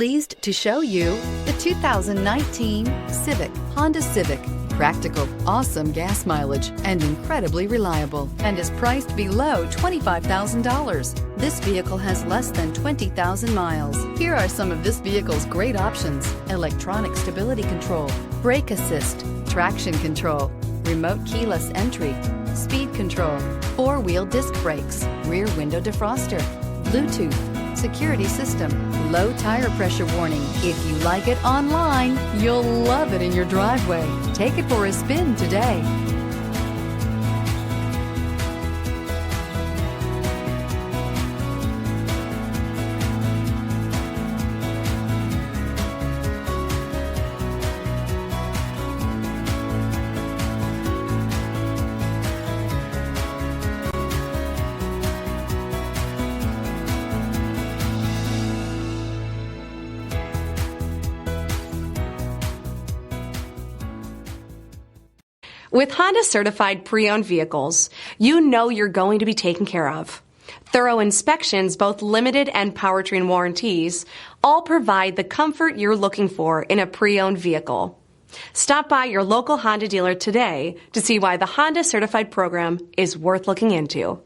Pleased to show you the 2019 Civic, Honda Civic. Practical, awesome gas mileage, and incredibly reliable, and is priced below $25,000. This vehicle has less than 20,000 miles. Here are some of this vehicle's great options: electronic stability control, brake assist, traction control, remote keyless entry, speed control, four-wheel disc brakes, rear window defroster, Bluetooth, security system, low tire pressure warning. If you like it online, you'll love it in your driveway. Take it for a spin today. With Honda Certified Pre-Owned Vehicles, you know you're going to be taken care of. Thorough inspections, both limited and powertrain warranties, all provide the comfort you're looking for in a pre-owned vehicle. Stop by your local Honda dealer today to see why the Honda Certified program is worth looking into.